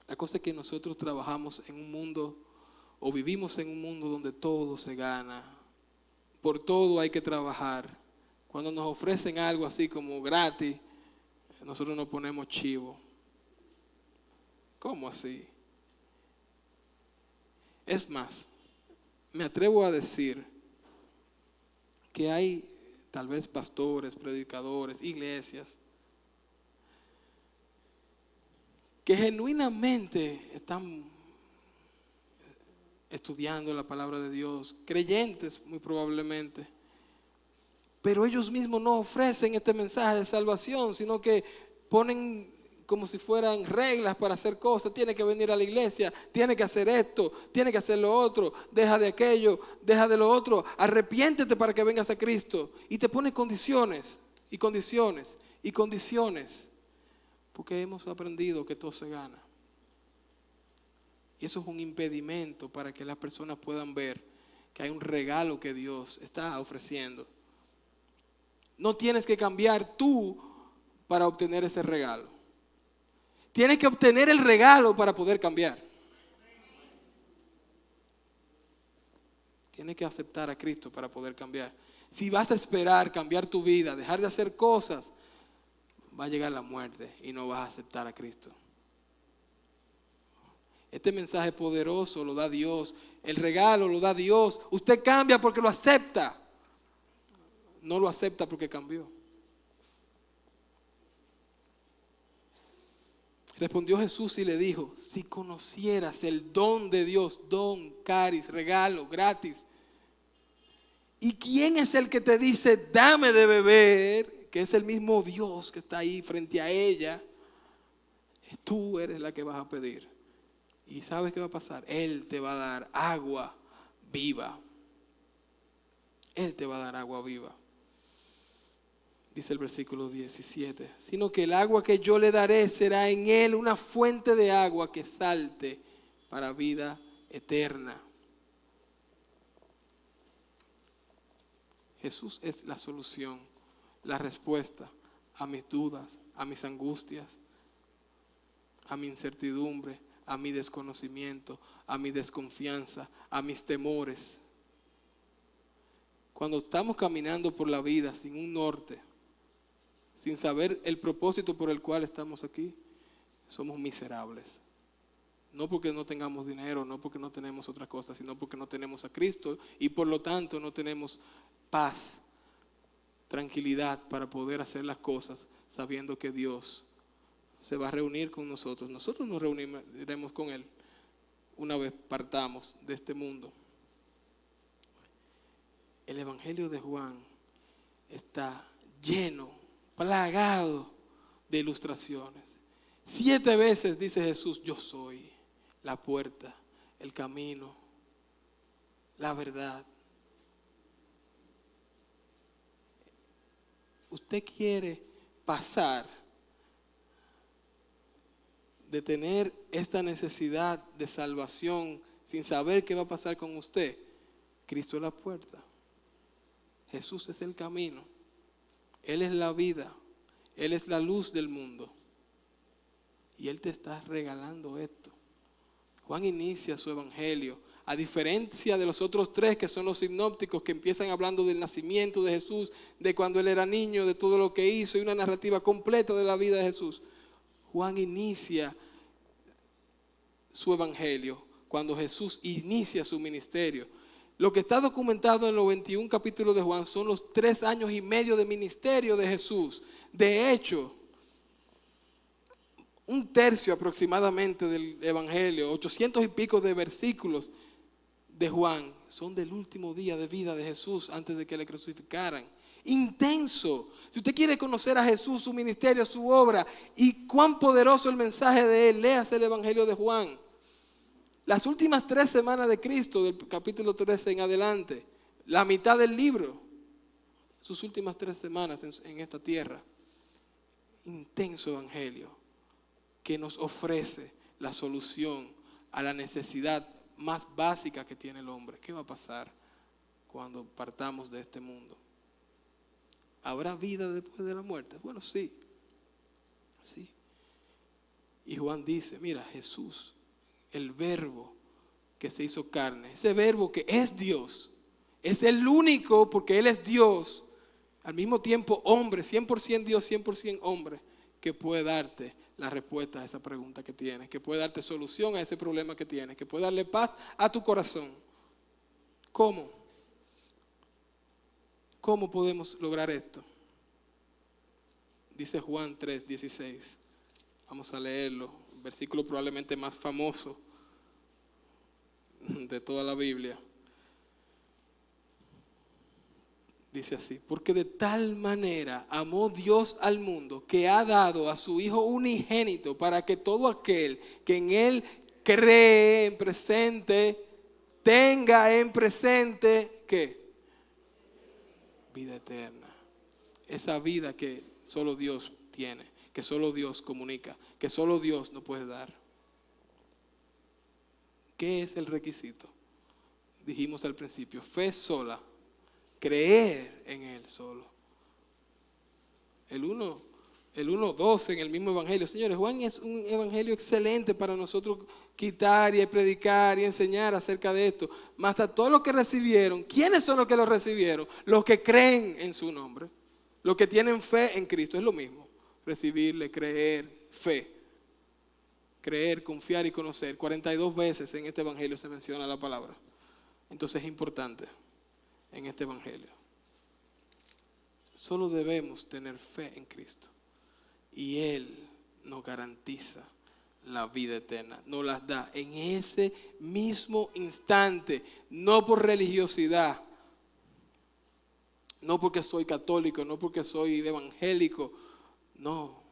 La cosa es que nosotros trabajamos en un mundo o vivimos en un mundo donde todo se gana. Por todo hay que trabajar. Cuando nos ofrecen algo así como gratis, nosotros nos ponemos chivo. ¿Cómo así? Es más, me atrevo a decir que hay tal vez pastores, predicadores, iglesias, que genuinamente están estudiando la palabra de Dios, creyentes muy probablemente, pero ellos mismos no ofrecen este mensaje de salvación, sino que ponen como si fueran reglas para hacer cosas. Tiene que venir a la iglesia, tiene que hacer esto, tiene que hacer lo otro, deja de aquello, deja de lo otro, arrepiéntete para que vengas a Cristo. Y te pone condiciones y condiciones y condiciones, porque hemos aprendido que todo se gana. Y eso es un impedimento para que las personas puedan ver que hay un regalo que Dios está ofreciendo. No tienes que cambiar tú para obtener ese regalo. Tienes que obtener el regalo para poder cambiar. Tienes que aceptar a Cristo para poder cambiar. Si vas a esperar cambiar tu vida, dejar de hacer cosas, va a llegar la muerte y no vas a aceptar a Cristo. Este mensaje poderoso lo da Dios. El regalo lo da Dios. Usted cambia porque lo acepta. No lo acepta porque cambió. Respondió Jesús y le dijo: si conocieras el don de Dios, don, caris, regalo, gratis. ¿Y quién es el que te dice, dame de beber? Que es el mismo Dios que está ahí frente a ella. Tú eres la que vas a pedir. ¿Y sabes qué va a pasar? Él te va a dar agua viva. Él te va a dar agua viva. Dice el versículo 17, sino que el agua que yo le daré será en él una fuente de agua que salte para vida eterna. Jesús es la solución, la respuesta a mis dudas, a mis angustias, a mi incertidumbre, a mi desconocimiento, a mi desconfianza, a mis temores. Cuando estamos caminando por la vida sin un norte, sin saber el propósito por el cual estamos aquí, somos miserables. No porque no tengamos dinero, no porque no tenemos otra cosa, sino porque no tenemos a Cristo y por lo tanto no tenemos paz, tranquilidad para poder hacer las cosas sabiendo que Dios se va a reunir con nosotros. Nosotros nos reuniremos con Él una vez partamos de este mundo. El Evangelio de Juan está lleno, plagado de ilustraciones. 7 veces dice Jesús: yo soy la puerta, el camino, la verdad. Usted quiere pasar de tener esta necesidad de salvación sin saber qué va a pasar con usted. Cristo es la puerta. Jesús es el camino. Él es la vida, Él es la luz del mundo y Él te está regalando esto. Juan inicia su evangelio, a diferencia de los otros 3 que son los sinópticos, que empiezan hablando del nacimiento de Jesús, de cuando Él era niño, de todo lo que hizo y una narrativa completa de la vida de Jesús. Juan inicia su evangelio cuando Jesús inicia su ministerio. Lo que está documentado en los 21 capítulos de Juan son los 3 años y medio de ministerio de Jesús. De hecho, 1/3 aproximadamente del evangelio, 800 y pico de versículos de Juan, son del último día de vida de Jesús antes de que le crucificaran. Intenso. Si usted quiere conocer a Jesús, su ministerio, su obra y cuán poderoso el mensaje de Él, léase el evangelio de Juan. Las últimas 3 semanas de Cristo, del capítulo 13 en adelante, la mitad del libro, sus últimas 3 semanas en esta tierra. Intenso evangelio que nos ofrece la solución a la necesidad más básica que tiene el hombre. ¿Qué va a pasar cuando partamos de este mundo? ¿Habrá vida después de la muerte? Bueno, sí. Sí. Y Juan dice, mira, Jesús, el verbo que se hizo carne, ese verbo que es Dios, es el único, porque Él es Dios, al mismo tiempo hombre, 100% Dios, 100% hombre, que puede darte la respuesta a esa pregunta que tienes, que puede darte solución a ese problema que tienes, que puede darle paz a tu corazón. ¿Cómo? ¿Cómo podemos lograr esto? Dice Juan 3:16. Vamos a leerlo. Versículo probablemente más famoso de toda la Biblia. Dice así: porque de tal manera amó Dios al mundo que ha dado a su Hijo unigénito para que todo aquel que en Él cree en presente, tenga en presente, ¿qué? Vida eterna. Esa vida que solo Dios tiene, que solo Dios comunica, que solo Dios nos puede dar. ¿Qué es el requisito? Dijimos al principio, fe sola, creer en Él solo. El 1:12 en el mismo evangelio. Señores, Juan es un evangelio excelente para nosotros quitar y predicar y enseñar acerca de esto. Mas a todos los que recibieron, ¿quiénes son los que lo recibieron? Los que creen en su nombre. Los que tienen fe en Cristo. Es lo mismo. Recibirle, creer, fe. Creer, confiar y conocer. 42 veces en este evangelio se menciona la palabra. Entonces es importante en este evangelio. Solo debemos tener fe en Cristo. Y Él nos garantiza la vida eterna. Nos las da en ese mismo instante. No por religiosidad. No porque soy católico. No porque soy evangélico. No.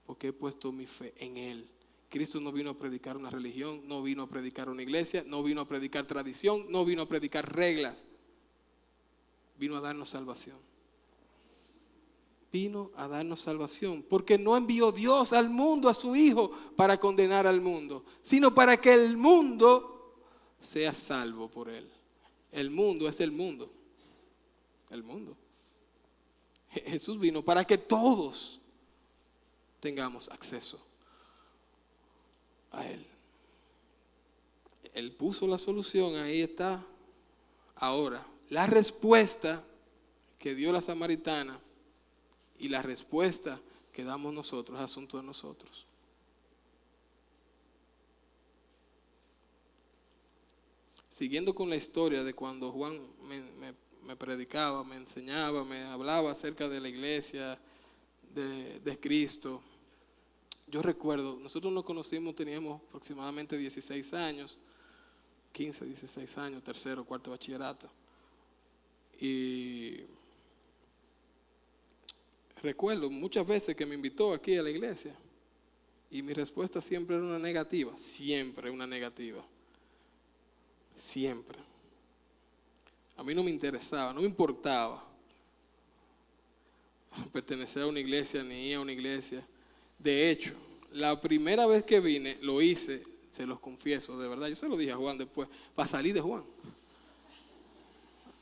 Porque he puesto mi fe en Él. Cristo no vino a predicar una religión. No vino a predicar una iglesia. No vino a predicar tradición. No vino a predicar reglas. Vino a darnos salvación. Vino a darnos salvación, porque no envió Dios al mundo a su Hijo para condenar al mundo, sino para que el mundo sea salvo por Él. El mundo es el mundo. El mundo. Jesús vino para que todos tengamos acceso a Él. Él puso la solución, ahí está. Ahora, la respuesta que dio la samaritana y la respuesta que damos nosotros es asunto de nosotros. Siguiendo con la historia de cuando Juan me predicaba, me enseñaba, me hablaba acerca de la iglesia, de Cristo. Yo recuerdo, nosotros nos conocimos, teníamos aproximadamente 16 años, 15, 16 años, tercero, cuarto bachillerato. Y recuerdo muchas veces que me invitó aquí a la iglesia y mi respuesta siempre era una negativa, siempre una negativa, siempre. A mí no me interesaba, no me importaba pertenecer a una iglesia ni ir a una iglesia. De hecho, la primera vez que vine lo hice, se los confieso, de verdad, yo se lo dije a Juan después, para salir de Juan.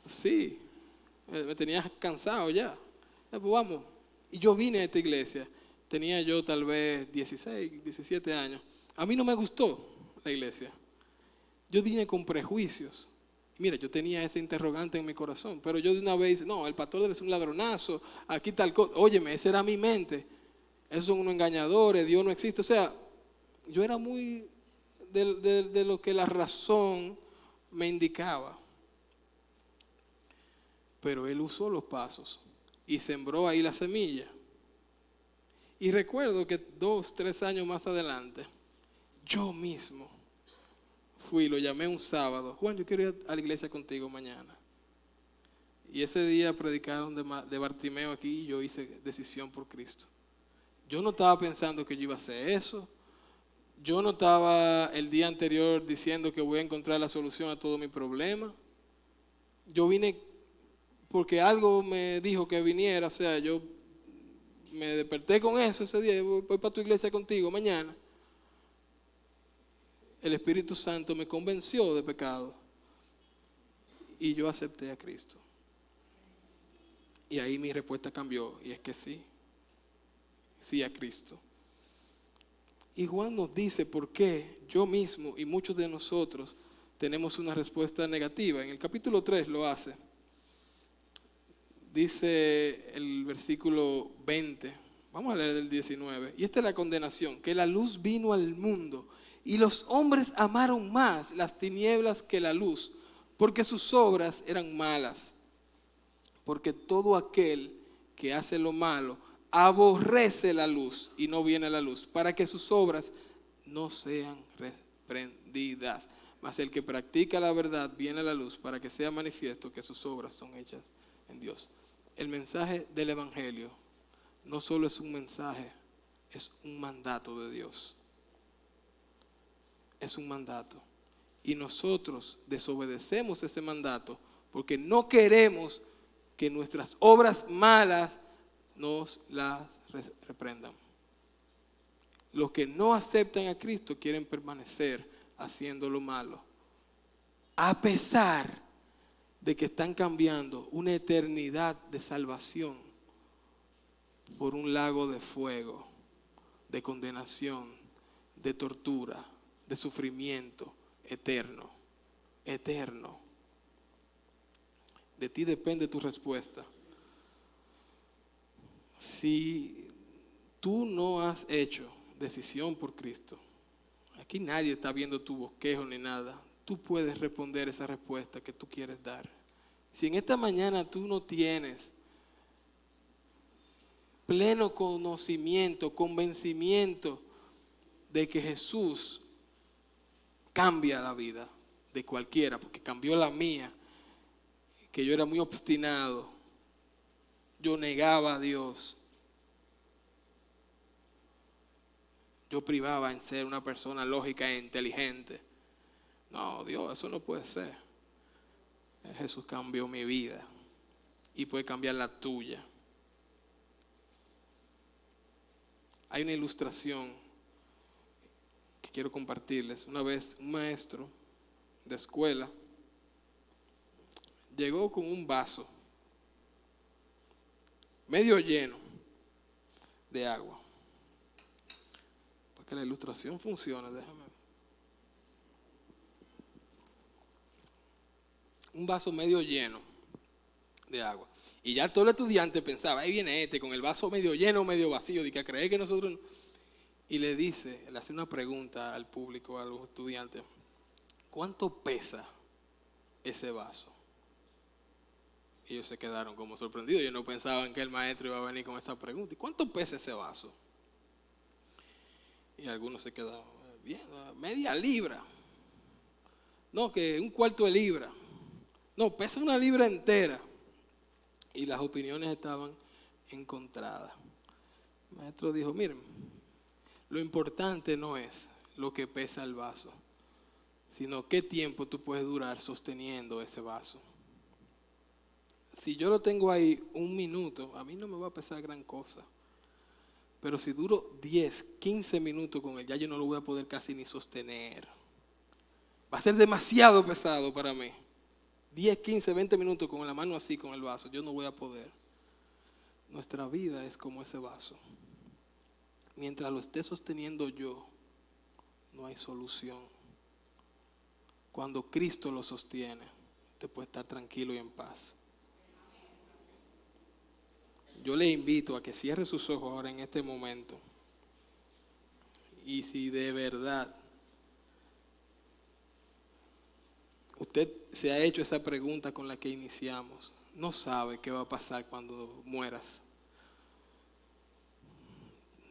Sí, me tenía cansado ya. Pues vamos. Y yo vine a esta iglesia, tenía yo tal vez 16, 17 años. A mí no me gustó la iglesia. Yo vine con prejuicios. Mira, yo tenía ese interrogante en mi corazón, pero yo de una vez, no, el pastor debe ser un ladronazo, aquí tal cosa. Óyeme, esa era mi mente. Esos son unos engañadores, Dios no existe. O sea, yo era muy de lo que la razón me indicaba. Pero Él usó los pasos y sembró ahí la semilla. Y recuerdo que 2, 3 años más adelante, yo mismo fui, lo llamé un sábado. Juan, yo quiero ir a la iglesia contigo mañana. Y ese día predicaron de Bartimeo aquí y yo hice decisión por Cristo. Yo no estaba pensando que yo iba a hacer eso. Yo no estaba el día anterior diciendo que voy a encontrar la solución a todo mi problema. Yo vine porque algo me dijo que viniera, o sea, yo me desperté con eso ese día, voy para tu iglesia contigo mañana. El Espíritu Santo me convenció de pecado y yo acepté a Cristo. Y ahí mi respuesta cambió, y es que sí a Cristo. Y Juan nos dice por qué yo mismo y muchos de nosotros tenemos una respuesta negativa. En el capítulo 3 lo hace. Dice el versículo 20, vamos a leer del 19, y esta es la condenación, que la luz vino al mundo y los hombres amaron más las tinieblas que la luz, porque sus obras eran malas. Porque todo aquel que hace lo malo aborrece la luz y no viene a la luz, para que sus obras no sean reprendidas. Mas el que practica la verdad viene a la luz para que sea manifiesto que sus obras son hechas en Dios. El mensaje del Evangelio no solo es un mensaje, es un mandato de Dios. Es un mandato. Y nosotros desobedecemos ese mandato porque no queremos que nuestras obras malas nos las reprendan. Los que no aceptan a Cristo quieren permanecer haciendo lo malo, a pesar de que están cambiando una eternidad de salvación por un lago de fuego, de condenación, de tortura, de sufrimiento eterno, eterno. De ti depende tu respuesta. Si tú no has hecho decisión por Cristo, aquí nadie está viendo tu bosquejo ni nada, tú puedes responder esa respuesta que tú quieres dar. Si en esta mañana tú no tienes pleno conocimiento, convencimiento de que Jesús cambia la vida de cualquiera, porque cambió la mía, que yo era muy obstinado, yo negaba a Dios, yo privaba en ser una persona lógica e inteligente. No, Dios, eso no puede ser. Jesús cambió mi vida y puede cambiar la tuya. Hay una ilustración que quiero compartirles. Una vez un maestro de escuela llegó con un vaso medio lleno de agua. Para que la ilustración funcione, déjame. Un vaso medio lleno de agua. Y ya todo el estudiante pensaba, ahí viene este con el vaso medio lleno, medio vacío, de que cree que nosotros... Y le hace una pregunta al público, a los estudiantes, ¿cuánto pesa ese vaso? Y ellos se quedaron como sorprendidos, ellos no pensaban que el maestro iba a venir con esa pregunta. ¿Y cuánto pesa ese vaso? Y algunos se quedaron, bien, media libra. No, que un cuarto de libra. No, pesa una libra entera. Y las opiniones estaban encontradas. El maestro dijo, miren, lo importante no es lo que pesa el vaso, sino qué tiempo tú puedes durar sosteniendo ese vaso. Si yo lo tengo ahí un minuto, a mí no me va a pesar gran cosa. Pero si duro 10, 15 minutos con él, ya yo no lo voy a poder casi ni sostener. Va a ser demasiado pesado para mí. 10, 15, 20 minutos con la mano así, con el vaso, yo no voy a poder. Nuestra vida es como ese vaso. Mientras lo esté sosteniendo yo, no hay solución. Cuando Cristo lo sostiene, usted puede estar tranquilo y en paz. Yo le invito a que cierre sus ojos ahora en este momento. Y si de verdad usted se ha hecho esa pregunta con la que iniciamos, no sabe qué va a pasar cuando mueras.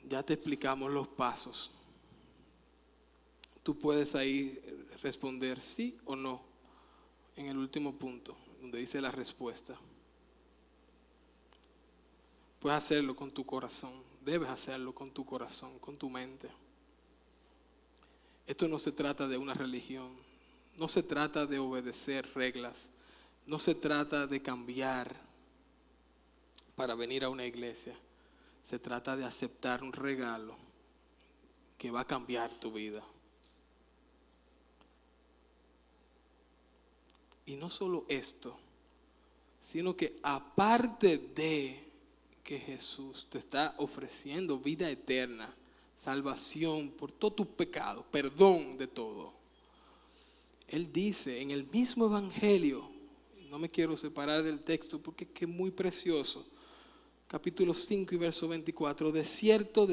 Ya te explicamos los pasos. Tú puedes ahí responder sí o no en el último punto, donde dice la respuesta. Puedes hacerlo con tu corazón, debes hacerlo con tu corazón, con tu mente. Esto no se trata de una religión, no se trata de obedecer reglas, no se trata de cambiar para venir a una iglesia. Se trata de aceptar un regalo que va a cambiar tu vida. Y no solo esto, sino que aparte de que Jesús te está ofreciendo vida eterna, salvación por todos tus pecados, perdón de todo. Él dice en el mismo evangelio, no me quiero separar del texto porque es que es muy precioso, capítulo 5 y verso 24, de cierto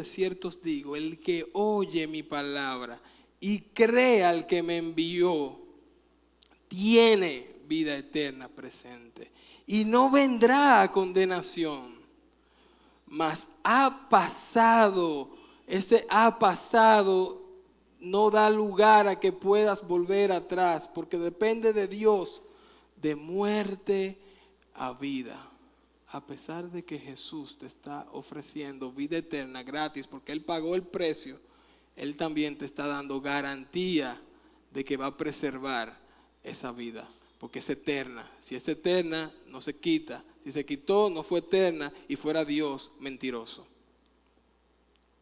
os digo, el que oye mi palabra y cree al que me envió, tiene vida eterna presente. Y no vendrá a condenación, mas ha pasado. Ese ha pasado no da lugar a que puedas volver atrás, porque depende de Dios, de muerte a vida. A pesar de que Jesús te está ofreciendo vida eterna gratis, porque Él pagó el precio, Él también te está dando garantía de que va a preservar esa vida, porque es eterna. Si es eterna, no se quita. Si se quitó, no fue eterna y fuera Dios mentiroso.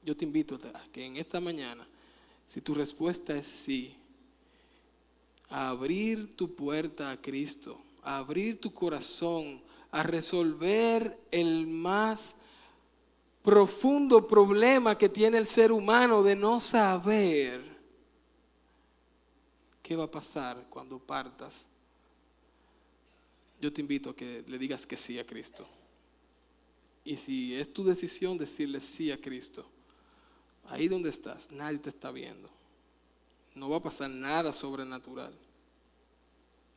Yo te invito a que en esta mañana, si tu respuesta es sí, a abrir tu puerta a Cristo, a abrir tu corazón, a resolver el más profundo problema que tiene el ser humano de no saber qué va a pasar cuando partas. Yo te invito a que le digas que sí a Cristo. Y si es tu decisión decirle sí a Cristo, ahí donde estás, nadie te está viendo. No va a pasar nada sobrenatural.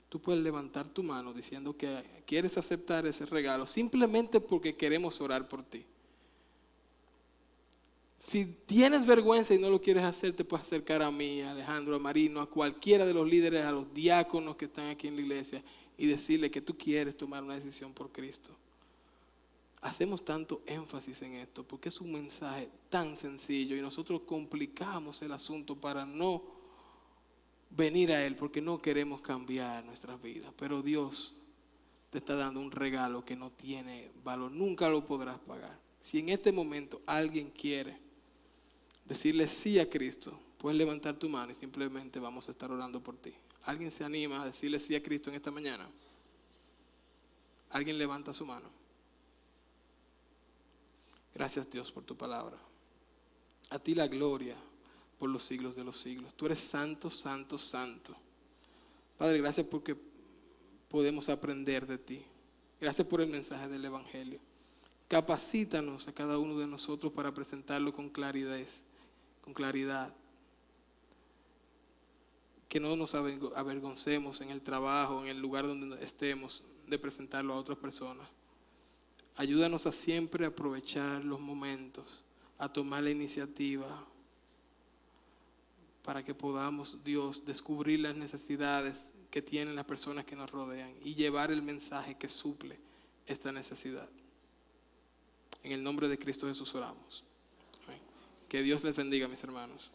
Tú puedes levantar tu mano diciendo que quieres aceptar ese regalo simplemente porque queremos orar por ti. Si tienes vergüenza y no lo quieres hacer, te puedes acercar a mí, a Alejandro, a Marino, a cualquiera de los líderes, a los diáconos que están aquí en la iglesia y decirle que tú quieres tomar una decisión por Cristo. Hacemos tanto énfasis en esto porque es un mensaje tan sencillo y nosotros complicamos el asunto para no venir a Él porque no queremos cambiar nuestras vidas. Pero Dios te está dando un regalo que no tiene valor, nunca lo podrás pagar. Si en este momento alguien quiere decirle sí a Cristo, puedes levantar tu mano y simplemente vamos a estar orando por ti. ¿Alguien se anima a decirle sí a Cristo en esta mañana? ¿Alguien levanta su mano? Gracias Dios por tu palabra. A ti la gloria por los siglos de los siglos. Tú eres santo, santo, santo. Padre, gracias porque podemos aprender de ti. Gracias por el mensaje del Evangelio. Capacítanos a cada uno de nosotros para presentarlo con claridad. Que no nos avergoncemos en el trabajo, en el lugar donde estemos, de presentarlo a otras personas. Ayúdanos a siempre aprovechar los momentos, a tomar la iniciativa para que podamos, Dios, descubrir las necesidades que tienen las personas que nos rodean y llevar el mensaje que suple esta necesidad. En el nombre de Cristo Jesús oramos. Amén. Que Dios les bendiga, mis hermanos.